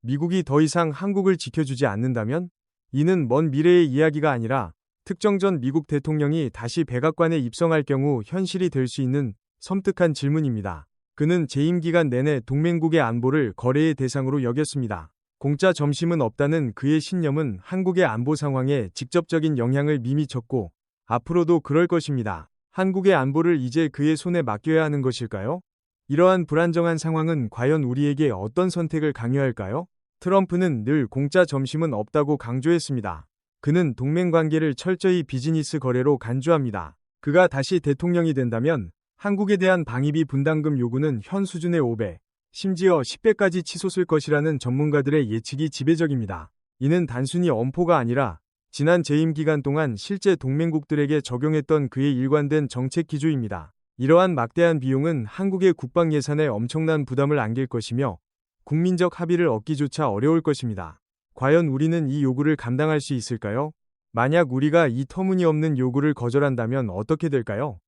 미국이 더 이상 한국을 지켜주지 않는다면? 이는 먼 미래의 이야기가 아니라 특정 전 미국 대통령이 다시 백악관에 입성할 경우 현실이 될 수 있는 섬뜩한 질문입니다. 그는 재임 기간 내내 동맹국의 안보를 거래의 대상으로 여겼습니다. 공짜 점심은 없다는 그의 신념은 한국의 안보 상황에 직접적인 영향을 미미쳤고 앞으로도 그럴 것입니다. 한국의 안보를 이제 그의 손에 맡겨야 하는 것일까요? 이러한 불안정한 상황은 과연 우리에게 어떤 선택을 강요할까요? 트럼프는 늘 공짜 점심은 없다고 강조했습니다. 그는 동맹 관계를 철저히 비즈니스 거래로 간주합니다. 그가 다시 대통령이 된다면 한국에 대한 방위비 분담금 요구는 현 수준의 5배, 심지어 10배까지 치솟을 것이라는 전문가들의 예측이 지배적입니다. 이는 단순히 엄포가 아니라 지난 재임 기간 동안 실제 동맹국들에게 적용했던 그의 일관된 정책 기조입니다. 이러한 막대한 비용은 한국의 국방 예산에 엄청난 부담을 안길 것이며 국민적 합의를 얻기조차 어려울 것입니다. 과연 우리는 이 요구를 감당할 수 있을까요? 만약 우리가 이 터무니없는 요구를 거절한다면 어떻게 될까요?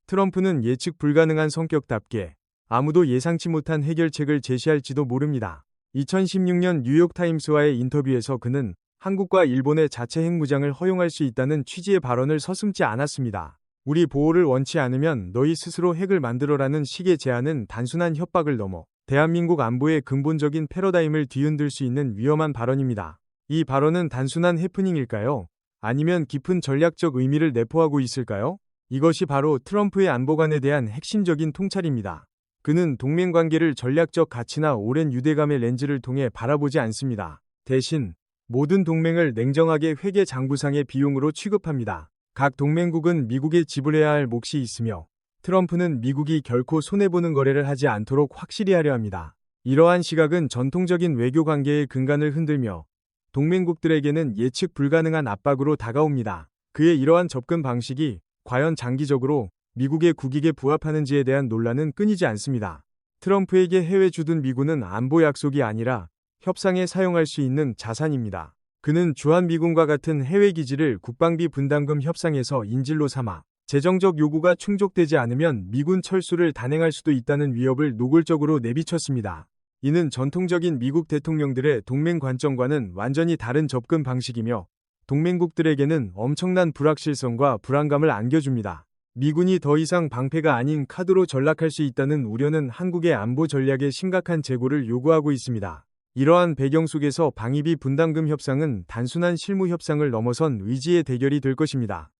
트럼프는 예측 불가능한 성격답게 아무도 예상치 못한 해결책을 제시할지도 모릅니다. 2016년 뉴욕타임스와의 인터뷰에서 그는 한국과 일본의 자체 핵무장을 허용할 수 있다는 취지의 발언을 서슴지 않았습니다. 우리 보호를 원치 않으면 너희 스스로 핵을 만들어라는 식의 제안은 단순한 협박을 넘어 대한민국 안보의 근본적인 패러다임을 뒤흔들 수 있는 위험한 발언입니다. 이 발언은 단순한 해프닝일까요? 아니면 깊은 전략적 의미를 내포하고 있을까요? 이것이 바로 트럼프의 안보관에 대한 핵심적인 통찰입니다. 그는 동맹관계를 전략적 가치나 오랜 유대감의 렌즈를 통해 바라보지 않습니다. 대신 모든 동맹을 냉정하게 회계 장부상의 비용으로 취급합니다. 각 동맹국은 미국에 지불해야 할 몫이 있으며 트럼프는 미국이 결코 손해보는 거래를 하지 않도록 확실히 하려 합니다. 이러한 시각은 전통적인 외교 관계의 근간을 흔들며 동맹국들에게는 예측 불가능한 압박으로 다가옵니다. 그의 이러한 접근 방식이 과연 장기적으로 미국의 국익에 부합하는지에 대한 논란은 끊이지 않습니다. 트럼프에게 해외 주둔 미군은 안보 약속이 아니라 협상에 사용할 수 있는 자산입니다. 그는 주한미군과 같은 해외 기지를 국방비 분담금 협상에서 인질로 삼아 재정적 요구가 충족되지 않으면 미군 철수를 단행할 수도 있다는 위협을 노골적으로 내비쳤습니다. 이는 전통적인 미국 대통령들의 동맹 관점과는 완전히 다른 접근 방식이며 동맹국들에게는 엄청난 불확실성과 불안감을 안겨줍니다. 미군이 더 이상 방패가 아닌 카드로 전락할 수 있다는 우려는 한국의 안보 전략에 심각한 재고를 요구하고 있습니다. 이러한 배경 속에서 방위비 분담금 협상은 단순한 실무 협상을 넘어선 의지의 대결이 될 것입니다.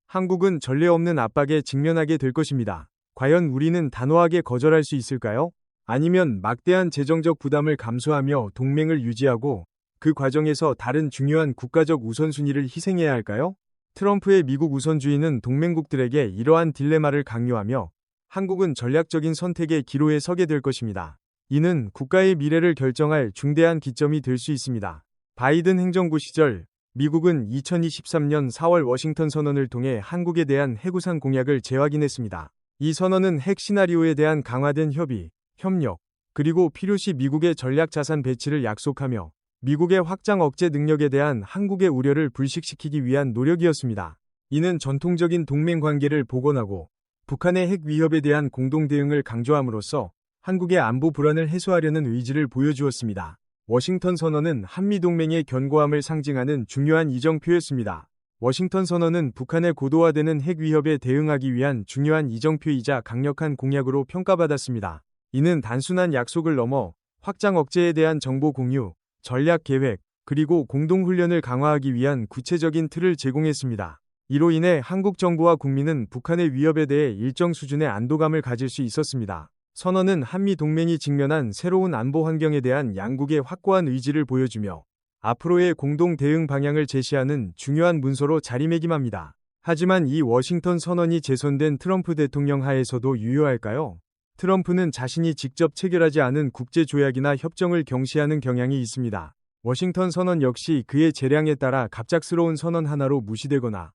한국은 전례 없는 압박에 직면하게 될 것입니다. 과연 우리는 단호하게 거절할 수 있을까요? 아니면 막대한 재정적 부담을 감수하며 동맹을 유지하고 그 과정에서 다른 중요한 국가적 우선순위를 희생해야 할까요? 트럼프의 미국 우선주의는 동맹국들에게 이러한 딜레마를 강요하며 한국은 전략적인 선택의 기로에 서게 될 것입니다. 이는 국가의 미래를 결정할 중대한 기점이 될 수 있습니다. 바이든 행정부 시절 미국은 2023년 4월 워싱턴 선언을 통해 한국에 대한 해구상 공약을 재확인했습니다. 이 선언은 핵 시나리오에 대한 강화된 협의, 협력, 그리고 필요시 미국의 전략 자산 배치를 약속하며 미국의 확장 억제 능력에 대한 한국의 우려를 불식시키기 위한 노력이었습니다. 이는 전통적인 동맹 관계를 복원하고 북한의 핵 위협에 대한 공동 대응을 강조함으로써 한국의 안보 불안을 해소하려는 의지를 보여주었습니다. 워싱턴 선언은 한미동맹의 견고함을 상징하는 중요한 이정표였습니다. 워싱턴 선언은 북한의 고도화되는 핵 위협에 대응하기 위한 중요한 이정표이자 강력한 공약으로 평가받았습니다. 이는 단순한 약속을 넘어 확장 억제에 대한 정보 공유, 전략 계획, 그리고 공동훈련을 강화하기 위한 구체적인 틀을 제공했습니다. 이로 인해 한국 정부와 국민은 북한의 위협에 대해 일정 수준의 안도감을 가질 수 있었습니다. 선언은 한미 동맹이 직면한 새로운 안보 환경에 대한 양국의 확고한 의지를 보여주며 앞으로의 공동 대응 방향을 제시하는 중요한 문서로 자리매김합니다. 하지만 이 워싱턴 선언이 재선된 트럼프 대통령 하에서도 유효할까요? 트럼프는 자신이 직접 체결하지 않은 국제조약이나 협정을 경시하는 경향이 있습니다. 워싱턴 선언 역시 그의 재량에 따라 갑작스러운 선언 하나로 무시되거나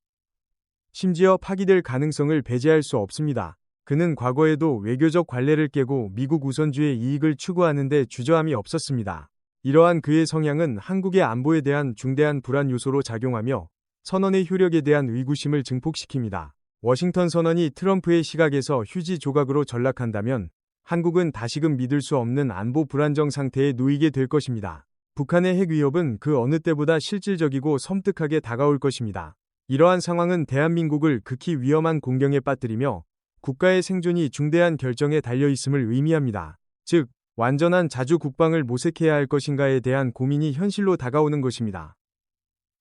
심지어 파기될 가능성을 배제할 수 없습니다. 그는 과거에도 외교적 관례를 깨고 미국 우선주의 이익을 추구하는 데 주저함이 없었습니다. 이러한 그의 성향은 한국의 안보에 대한 중대한 불안 요소로 작용하며 선언의 효력에 대한 의구심을 증폭시킵니다. 워싱턴 선언이 트럼프의 시각에서 휴지 조각으로 전락한다면 한국은 다시금 믿을 수 없는 안보 불안정 상태에 놓이게 될 것입니다. 북한의 핵 위협은 그 어느 때보다 실질적이고 섬뜩하게 다가올 것입니다. 이러한 상황은 대한민국을 극히 위험한 공경에 빠뜨리며 국가의 생존이 중대한 결정에 달려 있음을 의미합니다. 즉, 완전한 자주 국방을 모색해야 할 것인가에 대한 고민이 현실로 다가오는 것입니다.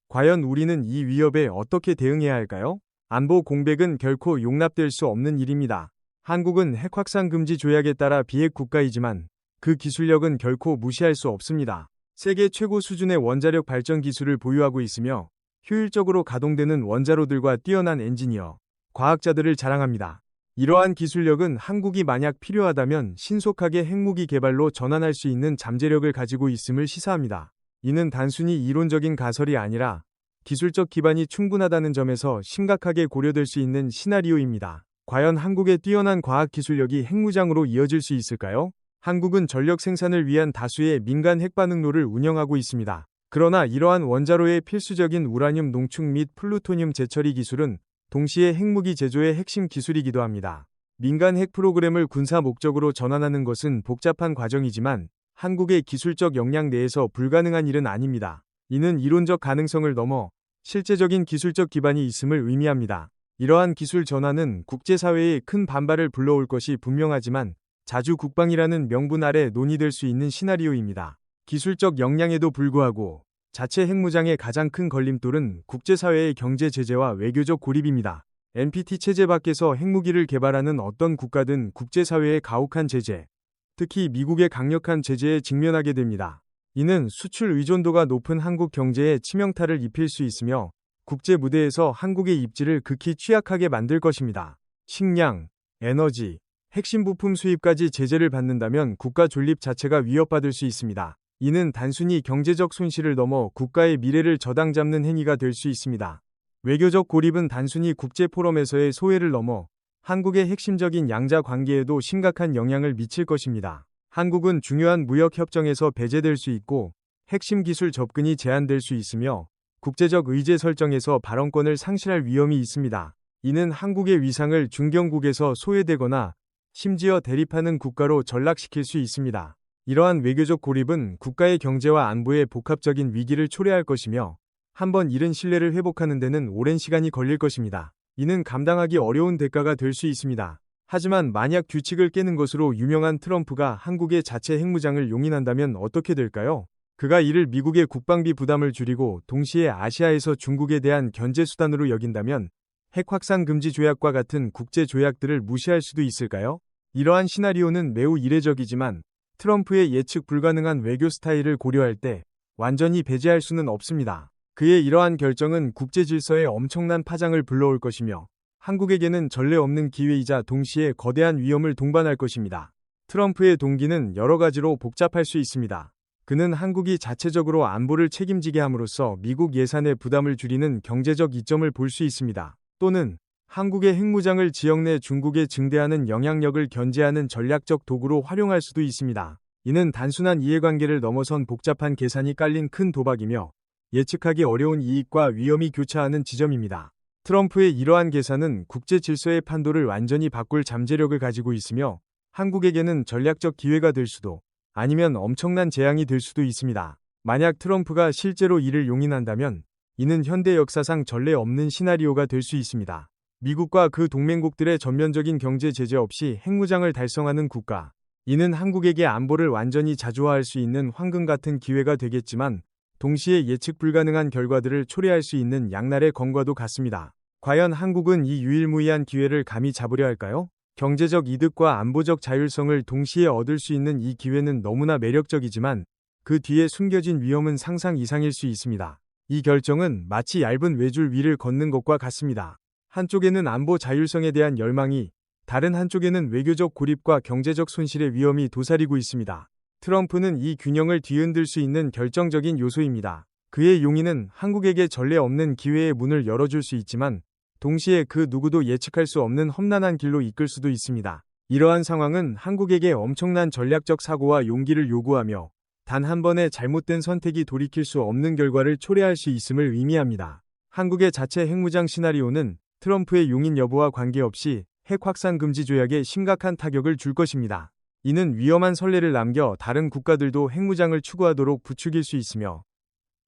과연 우리는 이 위협에 어떻게 대응해야 할까요? 안보 공백은 결코 용납될 수 없는 일입니다. 한국은 핵 확산 금지 조약에 따라 비핵 국가이지만 그 기술력은 결코 무시할 수 없습니다. 세계 최고 수준의 원자력 발전 기술을 보유하고 있으며 효율적으로 가동되는 원자로들과 뛰어난 엔지니어, 과학자들을 자랑합니다. 이러한 기술력은 한국이 만약 필요하다면 신속하게 핵무기 개발로 전환할 수 있는 잠재력을 가지고 있음을 시사합니다. 이는 단순히 이론적인 가설이 아니라 기술적 기반이 충분하다는 점에서 심각하게 고려될 수 있는 시나리오입니다. 과연 한국의 뛰어난 과학 기술력이 핵무장으로 이어질 수 있을까요? 한국은 전력 생산을 위한 다수의 민간 핵반응로를 운영하고 있습니다. 그러나 이러한 원자로의 필수적인 우라늄 농축 및 플루토늄 재처리 기술은 동시에 핵무기 제조의 핵심 기술이기도 합니다. 민간 핵 프로그램을 군사 목적으로 전환하는 것은 복잡한 과정이지만 한국의 기술적 역량 내에서 불가능한 일은 아닙니다. 이는 이론적 가능성을 넘어 실제적인 기술적 기반이 있음을 의미합니다. 이러한 기술 전환은 국제사회에 큰 반발을 불러올 것이 분명하지만 자주 국방이라는 명분 아래 논의될 수 있는 시나리오입니다. 기술적 역량에도 불구하고 자체 핵무장의 가장 큰 걸림돌은 국제사회의 경제 제재와 외교적 고립입니다. NPT 체제 밖에서 핵무기를 개발하는 어떤 국가든 국제사회의 가혹한 제재, 특히 미국의 강력한 제재에 직면하게 됩니다. 이는 수출 의존도가 높은 한국 경제에 치명타를 입힐 수 있으며 국제 무대에서 한국의 입지를 극히 취약하게 만들 것입니다. 식량, 에너지, 핵심 부품 수입까지 제재를 받는다면 국가 존립 자체가 위협받을 수 있습니다. 이는 단순히 경제적 손실을 넘어 국가의 미래를 저당 잡는 행위가 될 수 있습니다. 외교적 고립은 단순히 국제 포럼에서의 소외를 넘어 한국의 핵심적인 양자 관계에도 심각한 영향을 미칠 것입니다. 한국은 중요한 무역 협정에서 배제될 수 있고 핵심 기술 접근이 제한될 수 있으며 국제적 의제 설정에서 발언권을 상실할 위험이 있습니다. 이는 한국의 위상을 중견국에서 소외되거나 심지어 대립하는 국가로 전락시킬 수 있습니다. 이러한 외교적 고립은 국가의 경제와 안보에 복합적인 위기를 초래할 것이며 한번 잃은 신뢰를 회복하는 데는 오랜 시간이 걸릴 것입니다. 이는 감당하기 어려운 대가가 될 수 있습니다. 하지만 만약 규칙을 깨는 것으로 유명한 트럼프가 한국의 자체 핵무장을 용인한다면 어떻게 될까요? 그가 이를 미국의 국방비 부담을 줄이고 동시에 아시아에서 중국에 대한 견제 수단으로 여긴다면 핵 확산 금지 조약과 같은 국제 조약들을 무시할 수도 있을까요? 이러한 시나리오는 매우 이례적이지만 트럼프의 예측 불가능한 외교 스타일을 고려할 때 완전히 배제할 수는 없습니다. 그의 이러한 결정은 국제 질서에 엄청난 파장을 불러올 것이며 한국에게는 전례 없는 기회이자 동시에 거대한 위험을 동반할 것입니다. 트럼프의 동기는 여러 가지로 복잡할 수 있습니다. 그는 한국이 자체적으로 안보를 책임지게 함으로써 미국 예산의 부담을 줄이는 경제적 이점을 볼 수 있습니다. 또는 한국의 핵무장을 지역 내 중국에 증대하는 영향력을 견제하는 전략적 도구로 활용할 수도 있습니다. 이는 단순한 이해관계를 넘어선 복잡한 계산이 깔린 큰 도박이며 예측하기 어려운 이익과 위험이 교차하는 지점입니다. 트럼프의 이러한 계산은 국제 질서의 판도를 완전히 바꿀 잠재력을 가지고 있으며 한국에게는 전략적 기회가 될 수도 아니면 엄청난 재앙이 될 수도 있습니다. 만약 트럼프가 실제로 이를 용인한다면 이는 현대 역사상 전례 없는 시나리오가 될 수 있습니다. 미국과 그 동맹국들의 전면적인 경제 제재 없이 핵무장을 달성하는 국가. 이는 한국에게 안보를 완전히 자주화할 수 있는 황금 같은 기회가 되겠지만 동시에 예측 불가능한 결과들을 초래할 수 있는 양날의 검과도 같습니다. 과연 한국은 이 유일무이한 기회를 감히 잡으려 할까요? 경제적 이득과 안보적 자율성을 동시에 얻을 수 있는 이 기회는 너무나 매력적이지만 그 뒤에 숨겨진 위험은 상상 이상일 수 있습니다. 이 결정은 마치 얇은 외줄 위를 걷는 것과 같습니다. 한쪽에는 안보 자율성에 대한 열망이, 다른 한쪽에는 외교적 고립과 경제적 손실의 위험이 도사리고 있습니다. 트럼프는 이 균형을 뒤흔들 수 있는 결정적인 요소입니다. 그의 용인은 한국에게 전례 없는 기회의 문을 열어줄 수 있지만 동시에 그 누구도 예측할 수 없는 험난한 길로 이끌 수도 있습니다. 이러한 상황은 한국에게 엄청난 전략적 사고와 용기를 요구하며 단 한 번의 잘못된 선택이 돌이킬 수 없는 결과를 초래할 수 있음을 의미합니다. 한국의 자체 핵무장 시나리오는 트럼프의 용인 여부와 관계없이 핵 확산 금지 조약에 심각한 타격을 줄 것입니다. 이는 위험한 선례를 남겨 다른 국가들도 핵무장을 추구하도록 부추길 수 있으며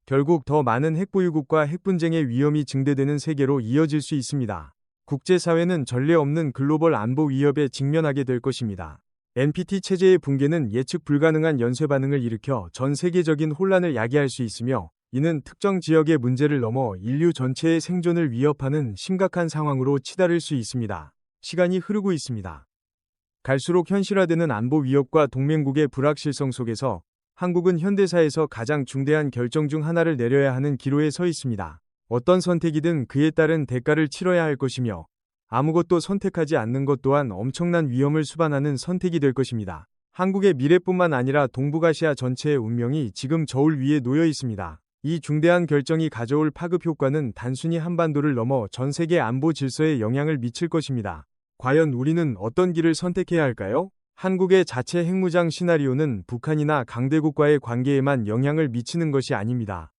결국 더 많은 핵보유국과 핵분쟁의 위험이 증대되는 세계로 이어질 수 있습니다. 국제사회는 전례 없는 글로벌 안보 위협에 직면하게 될 것입니다. NPT 체제의 붕괴는 예측 불가능한 연쇄 반응을 일으켜 전 세계적인 혼란을 야기할 수 있으며 이는 특정 지역의 문제를 넘어 인류 전체의 생존을 위협하는 심각한 상황으로 치달을 수 있습니다. 시간이 흐르고 있습니다. 갈수록 현실화되는 안보 위협과 동맹국의 불확실성 속에서 한국은 현대사에서 가장 중대한 결정 중 하나를 내려야 하는 기로에 서 있습니다. 어떤 선택이든 그에 따른 대가를 치러야 할 것이며 아무것도 선택하지 않는 것 또한 엄청난 위험을 수반하는 선택이 될 것입니다. 한국의 미래뿐만 아니라 동북아시아 전체의 운명이 지금 저울 위에 놓여 있습니다. 이 중대한 결정이 가져올 파급 효과는 단순히 한반도를 넘어 전 세계 안보 질서에 영향을 미칠 것입니다. 과연 우리는 어떤 길을 선택해야 할까요? 한국의 자체 핵무장 시나리오는 북한이나 강대국과의 관계에만 영향을 미치는 것이 아닙니다.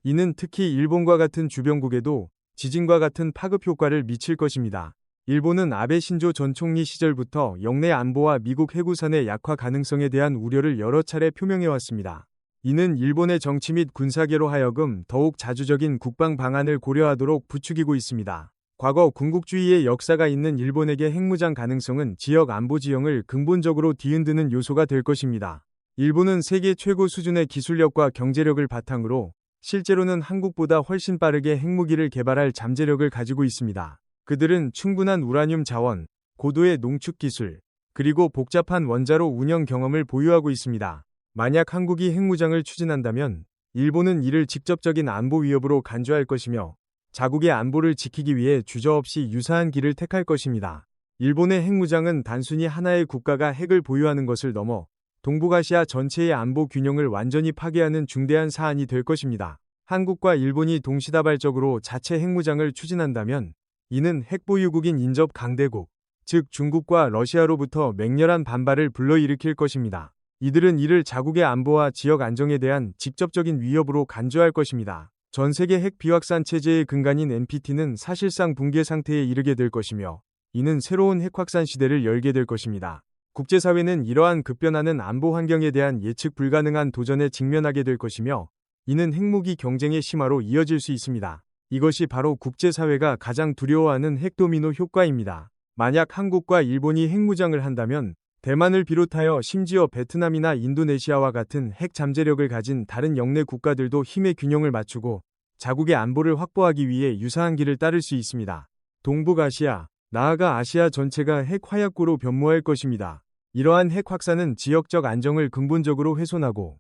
이는 특히 일본과 같은 주변국에도 지진과 같은 파급 효과를 미칠 것입니다. 일본은 아베 신조 전 총리 시절부터 영내 안보와 미국 해구산의 약화 가능성에 대한 우려를 여러 차례 표명해왔습니다. 이는 일본의 정치 및 군사계로 하여금 더욱 자주적인 국방 방안을 고려하도록 부추기고 있습니다. 과거 군국주의의 역사가 있는 일본에게 핵무장 가능성은 지역 안보 지형을 근본적으로 뒤흔드는 요소가 될 것입니다. 일본은 세계 최고 수준의 기술력과 경제력을 바탕으로 실제로는 한국보다 훨씬 빠르게 핵무기를 개발할 잠재력을 가지고 있습니다. 그들은 충분한 우라늄 자원, 고도의 농축 기술, 그리고 복잡한 원자로 운영 경험을 보유하고 있습니다. 만약 한국이 핵무장을 추진한다면 일본은 이를 직접적인 안보 위협으로 간주할 것이며 자국의 안보를 지키기 위해 주저없이 유사한 길을 택할 것입니다. 일본의 핵무장은 단순히 하나의 국가가 핵을 보유하는 것을 넘어 동북아시아 전체의 안보 균형을 완전히 파괴하는 중대한 사안이 될 것입니다. 한국과 일본이 동시다발적으로 자체 핵무장을 추진한다면 이는 핵보유국인 인접 강대국, 즉 중국과 러시아로부터 맹렬한 반발을 불러일으킬 것입니다. 이들은 이를 자국의 안보와 지역 안정에 대한 직접적인 위협으로 간주할 것입니다. 전 세계 핵 비확산 체제의 근간인 NPT는 사실상 붕괴 상태에 이르게 될 것이며 이는 새로운 핵 확산 시대를 열게 될 것입니다. 국제사회는 이러한 급변하는 안보 환경에 대한 예측 불가능한 도전에 직면하게 될 것이며 이는 핵무기 경쟁의 심화로 이어질 수 있습니다. 이것이 바로 국제사회가 가장 두려워하는 핵도미노 효과입니다. 만약 한국과 일본이 핵무장을 한다면 대만을 비롯하여 심지어 베트남이나 인도네시아와 같은 핵 잠재력을 가진 다른 영내 국가들도 힘의 균형을 맞추고 자국의 안보를 확보하기 위해 유사한 길을 따를 수 있습니다. 동북아시아, 나아가 아시아 전체가 핵 화약고로 변모할 것입니다. 이러한 핵 확산은 지역적 안정을 근본적으로 훼손하고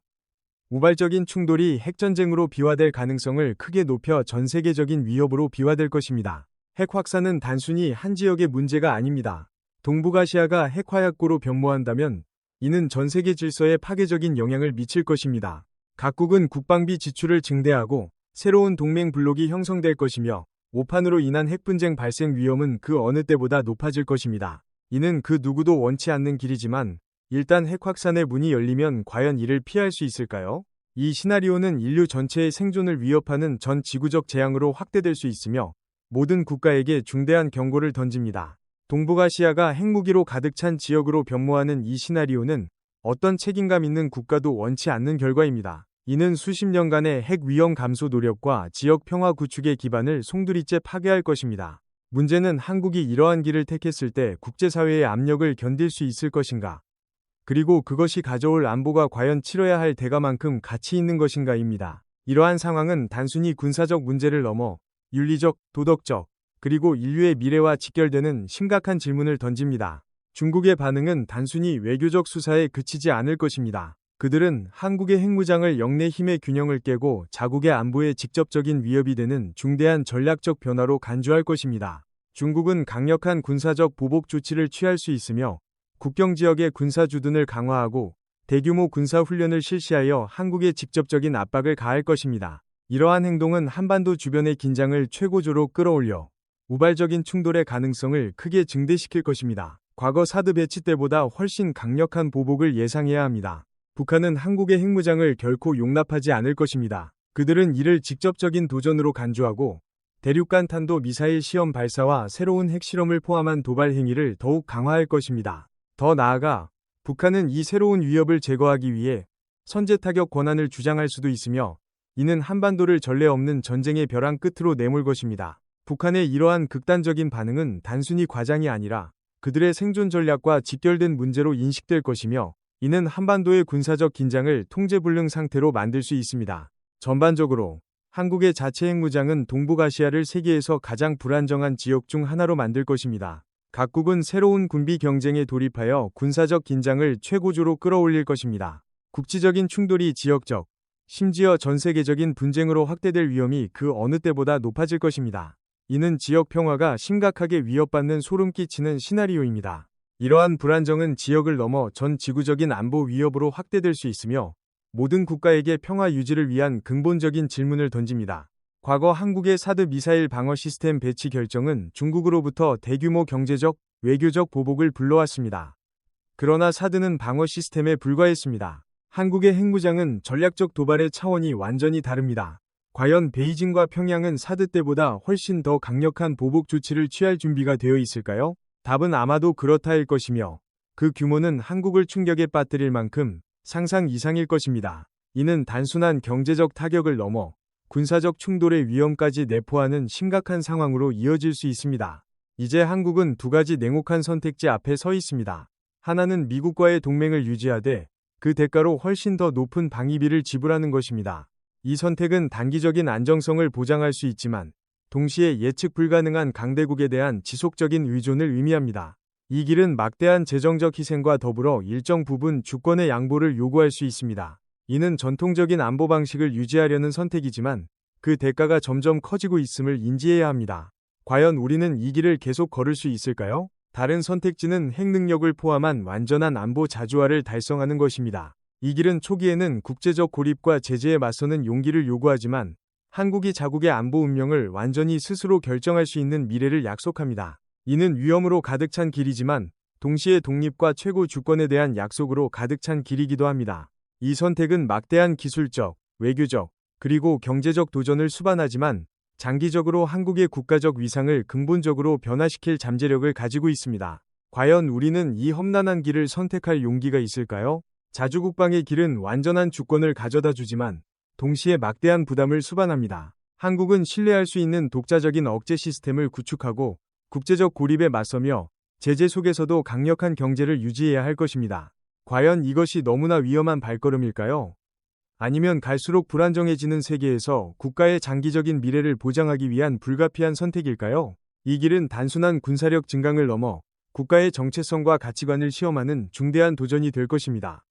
우발적인 충돌이 핵전쟁으로 비화될 가능성을 크게 높여 전 세계적인 위협으로 비화될 것입니다. 핵 확산은 단순히 한 지역의 문제가 아닙니다. 동북아시아가 핵화약고로 변모한다면 이는 전 세계 질서에 파괴적인 영향을 미칠 것입니다. 각국은 국방비 지출을 증대하고 새로운 동맹 블록이 형성될 것이며 오판으로 인한 핵분쟁 발생 위험은 그 어느 때보다 높아질 것입니다. 이는 그 누구도 원치 않는 길이지만 일단 핵 확산의 문이 열리면 과연 이를 피할 수 있을까요? 이 시나리오는 인류 전체의 생존을 위협하는 전 지구적 재앙으로 확대될 수 있으며 모든 국가에게 중대한 경고를 던집니다. 동북아시아가 핵무기로 가득 찬 지역으로 변모하는 이 시나리오는 어떤 책임감 있는 국가도 원치 않는 결과입니다. 이는 수십 년간의 핵 위험 감소 노력과 지역 평화 구축의 기반을 송두리째 파괴할 것입니다. 문제는 한국이 이러한 길을 택했을 때 국제사회의 압력을 견딜 수 있을 것인가? 그리고 그것이 가져올 안보가 과연 치러야 할 대가만큼 가치 있는 것인가입니다. 이러한 상황은 단순히 군사적 문제를 넘어 윤리적, 도덕적, 그리고 인류의 미래와 직결되는 심각한 질문을 던집니다. 중국의 반응은 단순히 외교적 수사에 그치지 않을 것입니다. 그들은 한국의 핵무장을 영내 힘의 균형을 깨고 자국의 안보에 직접적인 위협이 되는 중대한 전략적 변화로 간주할 것입니다. 중국은 강력한 군사적 보복 조치를 취할 수 있으며 국경 지역의 군사 주둔을 강화하고 대규모 군사 훈련을 실시하여 한국에 직접적인 압박을 가할 것입니다. 이러한 행동은 한반도 주변의 긴장을 최고조로 끌어올려 우발적인 충돌의 가능성을 크게 증대시킬 것입니다. 과거 사드 배치 때보다 훨씬 강력한 보복을 예상해야 합니다. 북한은 한국의 핵무장을 결코 용납하지 않을 것입니다. 그들은 이를 직접적인 도전으로 간주하고 대륙간 탄도 미사일 시험 발사와 새로운 핵실험을 포함한 도발 행위를 더욱 강화할 것입니다. 더 나아가 북한은 이 새로운 위협을 제거하기 위해 선제 타격 권한을 주장할 수도 있으며 이는 한반도를 전례 없는 전쟁의 벼랑 끝으로 내몰 것입니다. 북한의 이러한 극단적인 반응은 단순히 과장이 아니라 그들의 생존 전략과 직결된 문제로 인식될 것이며 이는 한반도의 군사적 긴장을 통제불능 상태로 만들 수 있습니다. 전반적으로 한국의 자체 핵무장은 동북아시아를 세계에서 가장 불안정한 지역 중 하나로 만들 것입니다. 각국은 새로운 군비 경쟁에 돌입하여 군사적 긴장을 최고조로 끌어올릴 것입니다. 국지적인 충돌이 지역적, 심지어 전 세계적인 분쟁으로 확대될 위험이 그 어느 때보다 높아질 것입니다. 이는 지역 평화가 심각하게 위협받는 소름 끼치는 시나리오입니다. 이러한 불안정은 지역을 넘어 전 지구적인 안보 위협으로 확대될 수 있으며 모든 국가에게 평화 유지를 위한 근본적인 질문을 던집니다. 과거 한국의 사드 미사일 방어 시스템 배치 결정은 중국으로부터 대규모 경제적, 외교적 보복을 불러왔습니다. 그러나 사드는 방어 시스템에 불과했습니다. 한국의 핵무장은 전략적 도발의 차원이 완전히 다릅니다. 과연 베이징과 평양은 사드 때보다 훨씬 더 강력한 보복 조치를 취할 준비가 되어 있을까요? 답은 아마도 그렇다일 것이며 그 규모는 한국을 충격에 빠뜨릴 만큼 상상 이상일 것입니다. 이는 단순한 경제적 타격을 넘어 군사적 충돌의 위험까지 내포하는 심각한 상황으로 이어질 수 있습니다. 이제 한국은 두 가지 냉혹한 선택지 앞에 서 있습니다. 하나는 미국과의 동맹을 유지하되 그 대가로 훨씬 더 높은 방위비를 지불하는 것입니다. 이 선택은 단기적인 안정성을 보장할 수 있지만 동시에 예측 불가능한 강대국에 대한 지속적인 의존을 의미합니다. 이 길은 막대한 재정적 희생과 더불어 일정 부분 주권의 양보를 요구할 수 있습니다. 이는 전통적인 안보 방식을 유지하려는 선택이지만 그 대가가 점점 커지고 있음을 인지해야 합니다. 과연 우리는 이 길을 계속 걸을 수 있을까요? 다른 선택지는 핵 능력을 포함한 완전한 안보 자주화를 달성하는 것입니다. 이 길은 초기에는 국제적 고립과 제재에 맞서는 용기를 요구하지만 한국이 자국의 안보 운명을 완전히 스스로 결정할 수 있는 미래를 약속합니다. 이는 위험으로 가득 찬 길이지만 동시에 독립과 최고 주권에 대한 약속으로 가득 찬 길이기도 합니다. 이 선택은 막대한 기술적, 외교적, 그리고 경제적 도전을 수반하지만 장기적으로 한국의 국가적 위상을 근본적으로 변화시킬 잠재력을 가지고 있습니다. 과연 우리는 이 험난한 길을 선택할 용기가 있을까요? 자주국방의 길은 완전한 주권을 가져다 주지만 동시에 막대한 부담을 수반합니다. 한국은 신뢰할 수 있는 독자적인 억제 시스템을 구축하고 국제적 고립에 맞서며 제재 속에서도 강력한 경제를 유지해야 할 것입니다. 과연 이것이 너무나 위험한 발걸음일까요? 아니면 갈수록 불안정해지는 세계에서 국가의 장기적인 미래를 보장하기 위한 불가피한 선택일까요? 이 길은 단순한 군사력 증강을 넘어 국가의 정체성과 가치관을 시험하는 중대한 도전이 될 것입니다.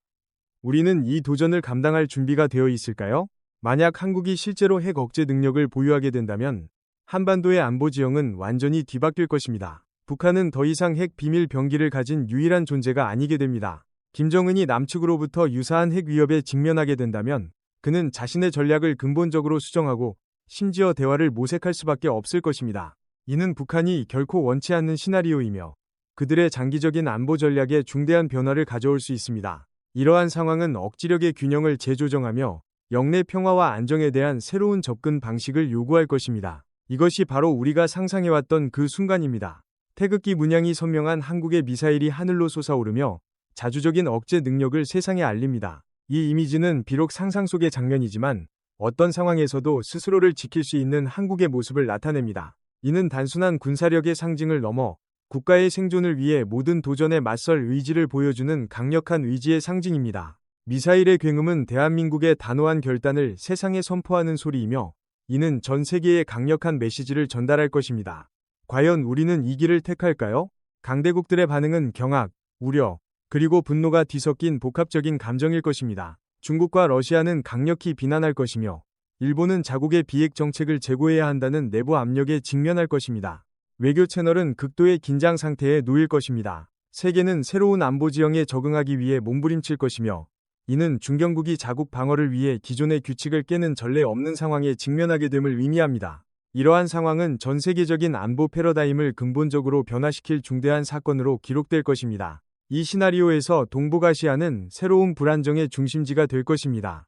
우리는 이 도전을 감당할 준비가 되어 있을까요? 만약 한국이 실제로 핵 억제 능력을 보유하게 된다면 한반도의 안보 지형은 완전히 뒤바뀔 것입니다. 북한은 더 이상 핵 비밀 병기를 가진 유일한 존재가 아니게 됩니다. 김정은이 남측으로부터 유사한 핵 위협에 직면하게 된다면 그는 자신의 전략을 근본적으로 수정하고 심지어 대화를 모색할 수밖에 없을 것입니다. 이는 북한이 결코 원치 않는 시나리오이며 그들의 장기적인 안보 전략에 중대한 변화를 가져올 수 있습니다. 이러한 상황은 억지력의 균형을 재조정하며 영내 평화와 안정에 대한 새로운 접근 방식을 요구할 것입니다. 이것이 바로 우리가 상상해왔던 그 순간입니다. 태극기 문양이 선명한 한국의 미사일이 하늘로 솟아오르며 자주적인 억제 능력을 세상에 알립니다. 이 이미지는 비록 상상 속의 장면이지만 어떤 상황에서도 스스로를 지킬 수 있는 한국의 모습을 나타냅니다. 이는 단순한 군사력의 상징을 넘어 국가의 생존을 위해 모든 도전에 맞설 의지를 보여주는 강력한 의지의 상징입니다. 미사일의 굉음은 대한민국의 단호한 결단을 세상에 선포하는 소리이며 이는 전 세계에 강력한 메시지를 전달할 것입니다. 과연 우리는 이 길을 택할까요? 강대국들의 반응은 경악, 우려, 그리고 분노가 뒤섞인 복합적인 감정일 것입니다. 중국과 러시아는 강력히 비난할 것이며 일본은 자국의 비핵 정책을 재고해야 한다는 내부 압력에 직면할 것입니다. 외교 채널은 극도의 긴장 상태에 놓일 것입니다. 세계는 새로운 안보 지형에 적응하기 위해 몸부림칠 것이며 이는 중견국이 자국 방어를 위해 기존의 규칙을 깨는 전례 없는 상황에 직면하게 됨을 의미합니다. 이러한 상황은 전 세계적인 안보 패러다임을 근본적으로 변화시킬 중대한 사건으로 기록될 것입니다. 이 시나리오에서 동북아시아는 새로운 불안정의 중심지가 될 것입니다.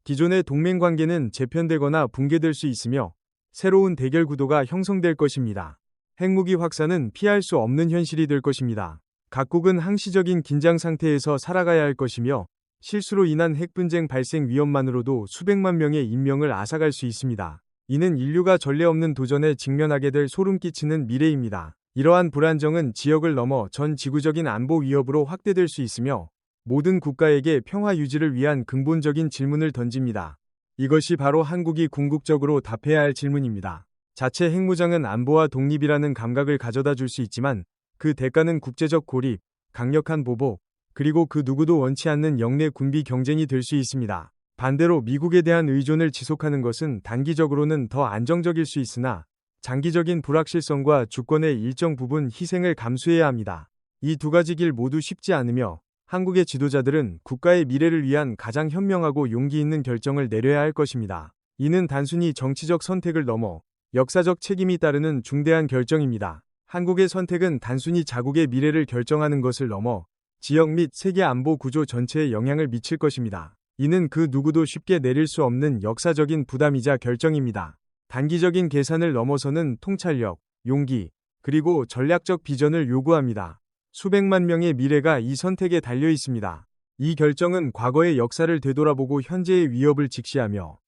기존의 동맹 관계는 재편되거나 붕괴될 수 있으며 새로운 대결 구도가 형성될 것입니다. 핵무기 확산은 피할 수 없는 현실이 될 것입니다. 각국은 항시적인 긴장 상태에서 살아가야 할 것이며 실수로 인한 핵분쟁 발생 위험만으로도 수백만 명의 인명을 앗아갈 수 있습니다. 이는 인류가 전례 없는 도전에 직면하게 될 소름 끼치는 미래입니다. 이러한 불안정은 지역을 넘어 전 지구적인 안보 위협으로 확대될 수 있으며 모든 국가에게 평화 유지를 위한 근본적인 질문을 던집니다. 이것이 바로 한국이 궁극적으로 답해야 할 질문입니다. 자체 핵무장은 안보와 독립이라는 감각을 가져다 줄 수 있지만 그 대가는 국제적 고립, 강력한 보복, 그리고 그 누구도 원치 않는 영내 군비 경쟁이 될 수 있습니다. 반대로 미국에 대한 의존을 지속하는 것은 단기적으로는 더 안정적일 수 있으나 장기적인 불확실성과 주권의 일정 부분 희생을 감수해야 합니다. 이 두 가지 길 모두 쉽지 않으며 한국의 지도자들은 국가의 미래를 위한 가장 현명하고 용기 있는 결정을 내려야 할 것입니다. 이는 단순히 정치적 선택을 넘어 역사적 책임이 따르는 중대한 결정입니다. 한국의 선택은 단순히 자국의 미래를 결정하는 것을 넘어 지역 및 세계 안보 구조 전체에 영향을 미칠 것입니다. 이는 그 누구도 쉽게 내릴 수 없는 역사적인 부담이자 결정입니다. 단기적인 계산을 넘어서는 통찰력, 용기, 그리고 전략적 비전을 요구합니다. 수백만 명의 미래가 이 선택에 달려 있습니다. 이 결정은 과거의 역사를 되돌아보고 현재의 위협을 직시하며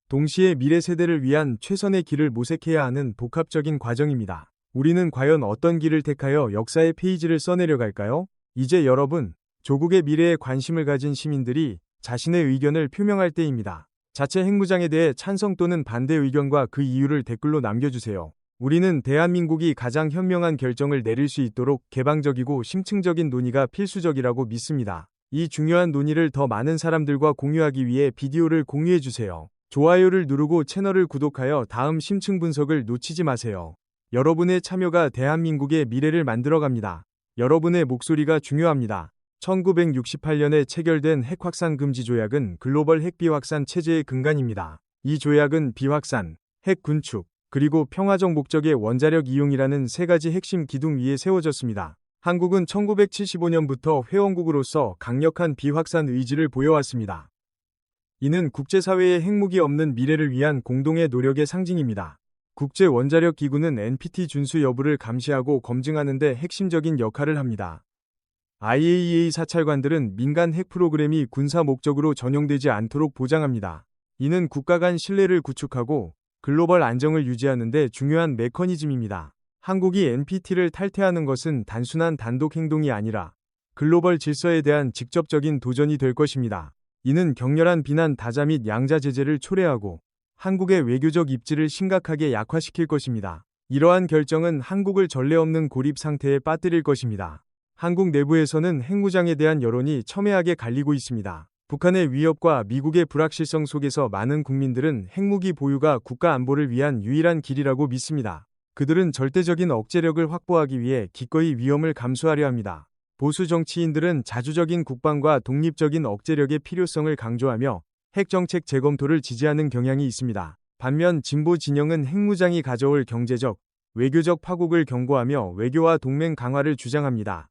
동시에 미래 세대를 위한 최선의 길을 모색해야 하는 복합적인 과정입니다. 우리는 과연 어떤 길을 택하여 역사의 페이지를 써내려갈까요? 이제 여러분, 조국의 미래에 관심을 가진 시민들이 자신의 의견을 표명할 때입니다. 자체 핵무장에 대해 찬성 또는 반대 의견과 그 이유를 댓글로 남겨주세요. 우리는 대한민국이 가장 현명한 결정을 내릴 수 있도록 개방적이고 심층적인 논의가 필수적이라고 믿습니다. 이 중요한 논의를 더 많은 사람들과 공유하기 위해 비디오를 공유해주세요. 좋아요를 누르고 채널을 구독하여 다음 심층 분석을 놓치지 마세요. 여러분의 참여가 대한민국의 미래를 만들어갑니다. 여러분의 목소리가 중요합니다. 1968년에 체결된 핵확산 금지 조약은 글로벌 핵 비확산 체제의 근간입니다. 이 조약은 비확산, 핵 군축, 그리고 평화적 목적의 원자력 이용이라는 세 가지 핵심 기둥 위에 세워졌습니다. 한국은 1975년부터 회원국으로서 강력한 비확산 의지를 보여왔습니다. 이는 국제사회의 핵무기 없는 미래를 위한 공동의 노력의 상징입니다. 국제원자력기구는 NPT 준수 여부를 감시하고 검증하는 데 핵심적인 역할을 합니다. IAEA 사찰관들은 민간 핵 프로그램이 군사 목적으로 전용되지 않도록 보장합니다. 이는 국가 간 신뢰를 구축하고 글로벌 안정을 유지하는 데 중요한 메커니즘입니다. 한국이 NPT를 탈퇴하는 것은 단순한 단독 행동이 아니라 글로벌 질서에 대한 직접적인 도전이 될 것입니다. 이는 격렬한 비난 다자 및 양자 제재를 초래하고 한국의 외교적 입지를 심각하게 약화시킬 것입니다. 이러한 결정은 한국을 전례 없는 고립 상태에 빠뜨릴 것입니다. 한국 내부에서는 핵무장에 대한 여론이 첨예하게 갈리고 있습니다. 북한의 위협과 미국의 불확실성 속에서 많은 국민들은 핵무기 보유가 국가 안보를 위한 유일한 길이라고 믿습니다. 그들은 절대적인 억제력을 확보하기 위해 기꺼이 위험을 감수하려 합니다. 보수 정치인들은 자주적인 국방과 독립적인 억제력의 필요성을 강조하며 핵정책 재검토를 지지하는 경향이 있습니다. 반면 진보 진영은 핵무장이 가져올 경제적, 외교적 파국을 경고하며 외교와 동맹 강화를 주장합니다.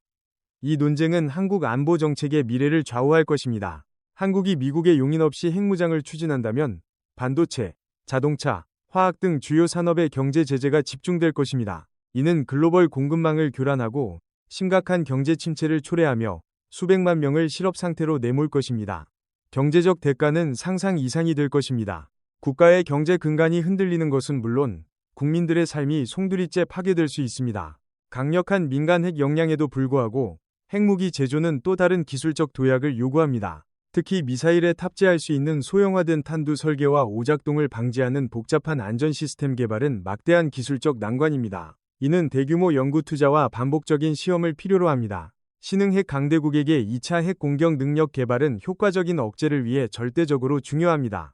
이 논쟁은 한국 안보 정책의 미래를 좌우할 것입니다. 한국이 미국의 용인 없이 핵무장을 추진한다면 반도체, 자동차, 화학 등 주요 산업의 경제 제재가 집중될 것입니다. 이는 글로벌 공급망을 교란하고 심각한 경제 침체를 초래하며 수백만 명을 실업 상태로 내몰 것입니다. 경제적 대가는 상상 이상이 될 것입니다. 국가의 경제 근간이 흔들리는 것은 물론 국민들의 삶이 송두리째 파괴될 수 있습니다. 강력한 민간 핵 역량에도 불구하고 핵무기 제조는 또 다른 기술적 도약을 요구합니다. 특히 미사일에 탑재할 수 있는 소형화된 탄두 설계와 오작동을 방지하는 복잡한 안전 시스템 개발은 막대한 기술적 난관입니다. 이는 대규모 연구 투자와 반복적인 시험을 필요로 합니다. 신흥핵 강대국에게 2차 핵 공격 능력 개발은 효과적인 억제를 위해 절대적으로 중요합니다.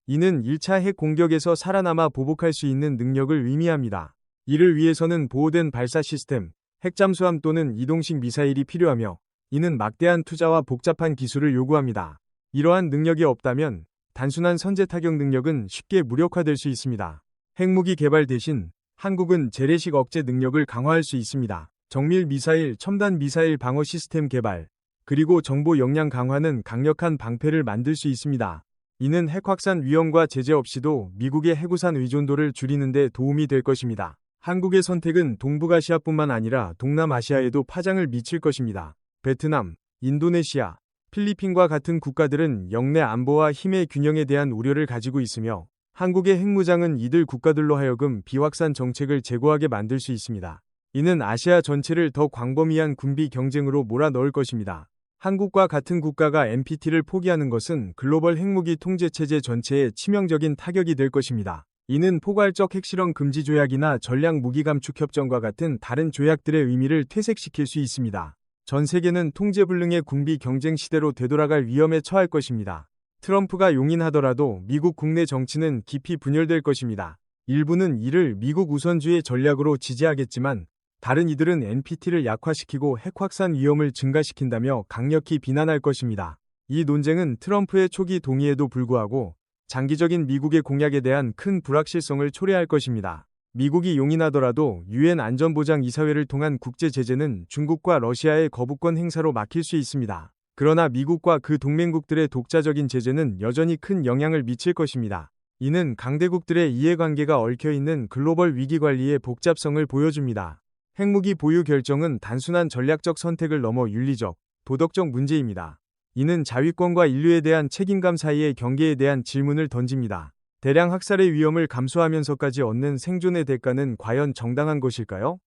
이는 1차 핵 공격에서 살아남아 보복할 수 있는 능력을 의미합니다. 이를 위해서는 보호된 발사 시스템, 핵잠수함 또는 이동식 미사일이 필요하며 이는 막대한 투자와 복잡한 기술을 요구합니다. 이러한 능력이 없다면 단순한 선제 타격 능력은 쉽게 무력화될 수 있습니다. 핵무기 개발 대신 한국은 재래식 억제 능력을 강화할 수 있습니다. 정밀 미사일, 첨단 미사일 방어 시스템 개발, 그리고 정보 역량 강화는 강력한 방패를 만들 수 있습니다. 이는 핵 확산 위험과 제재 없이도 미국의 핵우산 의존도를 줄이는 데 도움이 될 것입니다. 한국의 선택은 동북아시아뿐만 아니라 동남아시아에도 파장을 미칠 것입니다. 베트남, 인도네시아, 필리핀과 같은 국가들은 영내 안보와 힘의 균형에 대한 우려를 가지고 있으며 한국의 핵무장은 이들 국가들로 하여금 비확산 정책을 제고하게 만들 수 있습니다. 이는 아시아 전체를 더 광범위한 군비 경쟁으로 몰아넣을 것입니다. 한국과 같은 국가가 NPT를 포기하는 것은 글로벌 핵무기 통제체제 전체에 치명적인 타격이 될 것입니다. 이는 포괄적 핵실험 금지 조약이나 전략 무기 감축 협정과 같은 다른 조약들의 의미를 퇴색시킬 수 있습니다. 전 세계는 통제불능의 군비 경쟁 시대로 되돌아갈 위험에 처할 것입니다. 트럼프가 용인하더라도 미국 국내 정치는 깊이 분열될 것입니다. 일부는 이를 미국 우선주의 전략으로 지지하겠지만 다른 이들은 NPT를 약화시키고 핵 확산 위험을 증가시킨다며 강력히 비난할 것입니다. 이 논쟁은 트럼프의 초기 동의에도 불구하고 장기적인 미국의 공약에 대한 큰 불확실성을 초래할 것입니다. 미국이 용인하더라도 유엔 안전보장이사회를 통한 국제 제재는 중국과 러시아의 거부권 행사로 막힐 수 있습니다. 그러나 미국과 그 동맹국들의 독자적인 제재는 여전히 큰 영향을 미칠 것입니다. 이는 강대국들의 이해관계가 얽혀있는 글로벌 위기관리의 복잡성을 보여줍니다. 핵무기 보유 결정은 단순한 전략적 선택을 넘어 윤리적, 도덕적 문제입니다. 이는 자위권과 인류에 대한 책임감 사이의 경계에 대한 질문을 던집니다. 대량 학살의 위험을 감수하면서까지 얻는 생존의 대가는 과연 정당한 것일까요?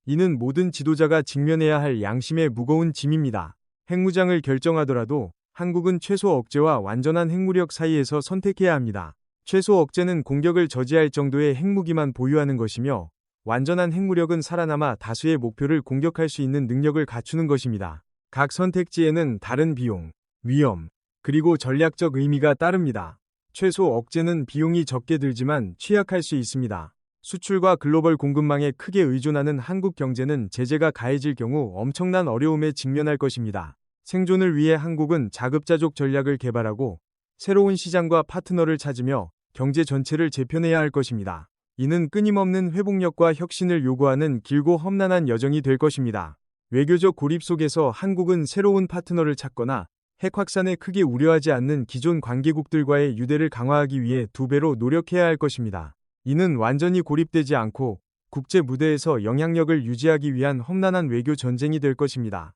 이는 모든 지도자가 직면해야 할 양심의 무거운 짐입니다. 핵무장을 결정하더라도 한국은 최소 억제와 완전한 핵무력 사이에서 선택해야 합니다. 최소 억제는 공격을 저지할 정도의 핵무기만 보유하는 것이며 완전한 핵무력은 살아남아 다수의 목표를 공격할 수 있는 능력을 갖추는 것입니다. 각 선택지에는 다른 비용, 위험, 그리고 전략적 의미가 따릅니다. 최소 억제는 비용이 적게 들지만 취약할 수 있습니다. 수출과 글로벌 공급망에 크게 의존하는 한국 경제는 제재가 가해질 경우 엄청난 어려움에 직면할 것입니다. 생존을 위해 한국은 자급자족 전략을 개발하고 새로운 시장과 파트너를 찾으며 경제 전체를 재편해야 할 것입니다. 이는 끊임없는 회복력과 혁신을 요구하는 길고 험난한 여정이 될 것입니다. 외교적 고립 속에서 한국은 새로운 파트너를 찾거나 핵 확산에 크게 우려하지 않는 기존 관계국들과의 유대를 강화하기 위해 2배로 노력해야 할 것입니다. 이는 완전히 고립되지 않고 국제 무대에서 영향력을 유지하기 위한 험난한 외교 전쟁이 될 것입니다.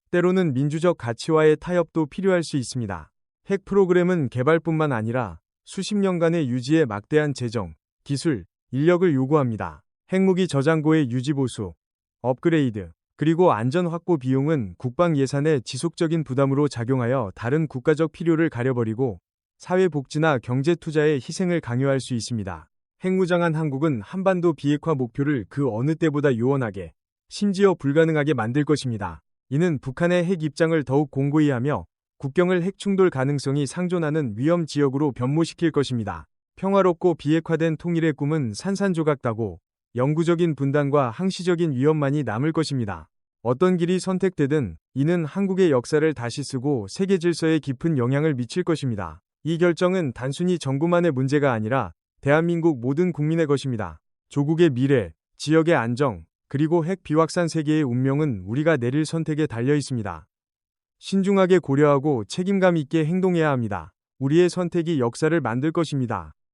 때로는 민주적 가치와의 타협도 필요할 수 있습니다. 핵 프로그램은 개발뿐만 아니라 수십 년간의 유지에 막대한 재정, 기술, 인력을 요구합니다. 핵무기 저장고의 유지보수, 업그레이드, 그리고 안전 확보 비용은 국방 예산의 지속적인 부담으로 작용하여 다른 국가적 필요를 가려버리고 사회복지나 경제 투자의 희생을 강요할 수 있습니다. 핵무장한 한국은 한반도 비핵화 목표를 그 어느 때보다 요원하게, 심지어 불가능하게 만들 것입니다. 이는 북한의 핵 입장을 더욱 공고히 하며 국경을 핵 충돌 가능성이 상존하는 위험 지역으로 변모시킬 것입니다. 평화롭고 비핵화된 통일의 꿈은 산산조각나고 영구적인 분단과 항시적인 위험만이 남을 것입니다. 어떤 길이 선택되든 이는 한국의 역사를 다시 쓰고 세계 질서에 깊은 영향을 미칠 것입니다. 이 결정은 단순히 정부만의 문제가 아니라 대한민국 모든 국민의 것입니다. 조국의 미래, 지역의 안정, 그리고 핵 비확산 세계의 운명은 우리가 내릴 선택에 달려 있습니다. 신중하게 고려하고 책임감 있게 행동해야 합니다. 우리의 선택이 역사를 만들 것입니다.